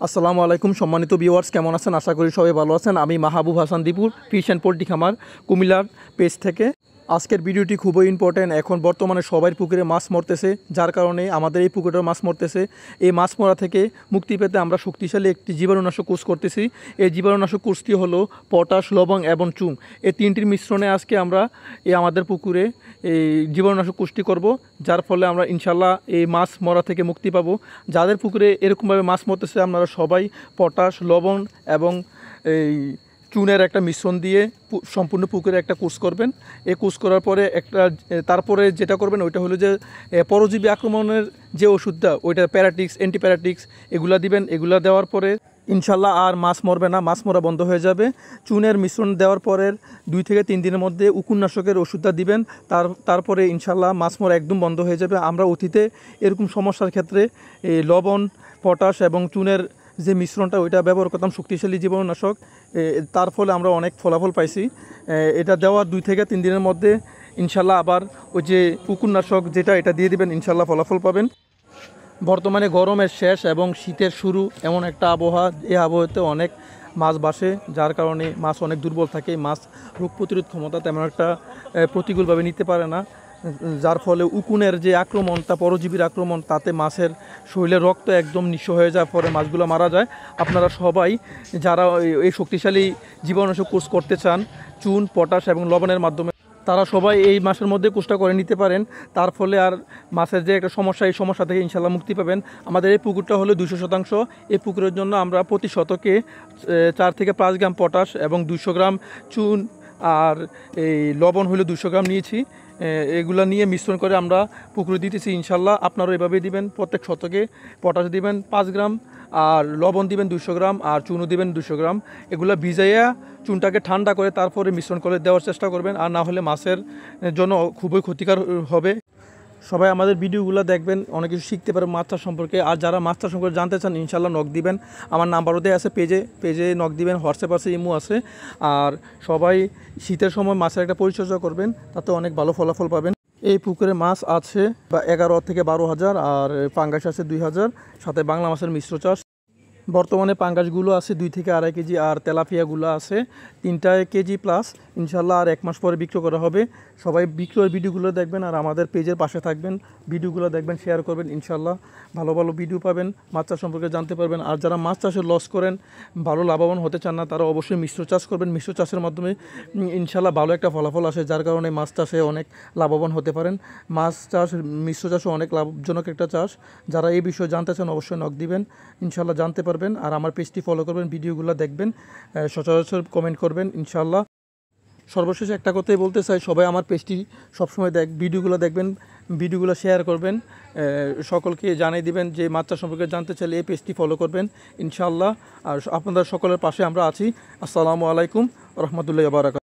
আসসালামু আলাইকুম সম্মানিত ভিউয়ার্স, কেমন আছেন? আশা করি সবাই ভালো আছেন। আমি মাহবুব হাসান দীপুর, ফিশ অ্যান্ড পোল্ট্রি খামার কুমিল্লার পেজ থেকে। আজকের ভিডিওটি খুবই ইম্পর্ট্যান্ট। এখন বর্তমানে সবাই পুকুরে মাছ মরতেছে, যার কারণে আমাদের এই পুকুরেও মাছ মরতেছে। এই মাছ মরা থেকে মুক্তি পেতে আমরা শক্তিশালী একটি জীবাণুনাশক কোর্স করতেছি। এই জীবাণুনাশক কোর্সটি হলো পটাশ, লবণ এবং চুন। এই তিনটির মিশ্রণে আজকে আমরা আমাদের পুকুরে এই জীবাণুনাশক কোর্সটি করব, যার ফলে আমরা ইনশাল্লাহ এই মাছ মরা থেকে মুক্তি পাবো। যাদের পুকুরে এরকমভাবে মাছ মরতেছে, আপনারা সবাই পটাশ, লবণ এবং এই চুনের একটা মিশ্রণ দিয়ে সম্পূর্ণ পুকুরে একটা কোর্স করবেন। এই কোর্স করার পরে তারপরে যেটা করবেন ওইটা হলো যে পরজীবী আক্রমণের যে ওষুধটা, ওইটা প্যারাটিক্স, অ্যান্টিপ্যারাটিক্স এগুলা দিবেন। এগুলা দেওয়ার পরে ইনশাল্লাহ আর মাছ মরবে না, মাছ মরা বন্ধ হয়ে যাবে। চুনের মিশ্রণ দেওয়ার পরের 2 থেকে 3 দিনের মধ্যে উকুননাশকের ওষুধটা দিবেন। তারপরে ইনশাল্লাহ মাছ মরা একদম বন্ধ হয়ে যাবে। আমরা অতীতে এরকম সমস্যার ক্ষেত্রে এই লবণ, পটাশ এবং চুনের যে মিশ্রণটা ওইটা ব্যবহার করতাম, শক্তিশালী জীবাণুনাশক। তার ফলে আমরা অনেক ফলাফল পাইছি। এটা দেওয়ার 2 থেকে 3 দিনের মধ্যে ইনশাল্লাহ আবার ওই যে উকুননাশক যেটা, এটা দিয়ে দিবেন, ইনশাল্লাহ ফলাফল পাবেন। বর্তমানে গরমের শেষ এবং শীতের শুরু, এমন একটা আবহাওয়া। এই আবহাওয়াতে অনেক মাছ বাসে, যার কারণে মাছ অনেক দুর্বল থাকে। মাছ রোগ প্রতিরোধ ক্ষমতা তেমন একটা প্রতিকূলভাবে নিতে পারে না, যার ফলে উকুনের যে আক্রমণ, তা পরজীবীর আক্রমণ, তাতে মাছের শরীরের রক্ত একদম নিঃস্ব হয়ে যায়, পরে মাছগুলো মারা যায়। আপনারা সবাই যারা এই শক্তিশালী জীবাণুনাশক কোর্স করতে চান, চুন, পটাশ এবং লবণের মাধ্যমে, তারা সবাই এই মাসের মধ্যে কোর্সটা করে নিতে পারেন। তার ফলে আর মাছের যে একটা সমস্যা, এই সমস্যা থেকে ইনশাল্লাহ মুক্তি পাবেন। আমাদের এই পুকুরটা হলো 200%। এই পুকুরের জন্য আমরা প্রতি শতকে 4 থেকে 5 গ্রাম পটাশ এবং 200 গ্রাম চুন আর এই লবণ হলো 200 গ্রাম নিয়েছি। এগুলা নিয়ে মিশ্রণ করে আমরা পুকুরে দিতেছি। ইনশাল্লাহ আপনারাও এভাবে দিবেন। প্রত্যেক শতকে পটাশ দিবেন 5 গ্রাম, আর লবণ দিবেন 200 গ্রাম, আর চুনও দিবেন 200 গ্রাম। এগুলো ভিজাইয়া চুনটাকে ঠান্ডা করে তারপরে মিশ্রণ করে দেওয়ার চেষ্টা করবেন, আর না হলে মাছের জন্য খুবই ক্ষতিকর হবে। সবাই আমাদের ভিডিওগুলো দেখবেন, অনেক কিছু শিখতে পারবেন মাছ চাষ সম্পর্কে। আর যারা মাছ চাষ সম্পর্কে জানতে চান, ইনশাল্লাহ নক দিবেন। আমার নাম্বারও দেওয়া আছে পেজে নক দিবেন। হোয়াটসঅ্যাপ আছে, ইমো আছে। আর সবাই শীতের সময় মাছের একটা পরিচর্যা করবেন, তাতে অনেক ভালো ফলাফল পাবেন। এই পুকুরে মাছ আছে 11 থেকে 12 হাজার, আর পাঙ্গাস আছে 2000, সাথে বাংলা মাছের মিশ্র চাষ। বর্তমানে পাঙ্গাসগুলো আছে 2 থেকে 2.5 কেজি, আর তেলাপিয়াগুলো আছে 3 কেজি প্লাস। ইনশাল্লাহ আর 1 মাস পরে বিক্রি করা হবে। সবাই বিক্রয়ের ভিডিওগুলো দেখবেন, আর আমাদের পেজের পাশে থাকবেন, ভিডিওগুলো দেখবেন, শেয়ার করবেন। ইনশাল্লাহ ভালো ভালো ভিডিও পাবেন, মাছ চাষ সম্পর্কে জানতে পারবেন। আর যারা মাছ চাষে লস করেন, ভালো লাভবান হতে চান না, তারা অবশ্যই মিশ্র চাষ করবেন। মিশ্র চাষের মাধ্যমে ইনশাল্লাহ ভালো একটা ফলাফল আসে, যার কারণে মাছ চাষে অনেক লাভবান হতে পারেন। মাছ চাষ, মিশ্র চাষও অনেক লাভজনক একটা চাষ। যারা এই বিষয়ে জানতে চান, অবশ্যই নক দিবেন, ইনশাল্লাহ জানতে পারবেন। আর আমার পেজটি ফলো করবেন, ভিডিওগুলো দেখবেন, সচরাচর কমেন্ট করবেন ইনশাল্লাহ। সর্বশেষে একটা কথাই বলতে চাই, সবাই আমার পেজটি সবসময় ভিডিওগুলো দেখবেন, ভিডিওগুলো শেয়ার করবেন, সকলকে জানিয়ে দিবেন যে মাছ চাষ সম্পর্কে জানতে চাইলে এই পেজটি ফলো করবেন ইনশাল্লাহ। আর আপনাদের সকলের পাশে আমরা আছি। আসসালামু আলাইকুম রহমতুল্লাহি ওয়া বারাকাতুহু।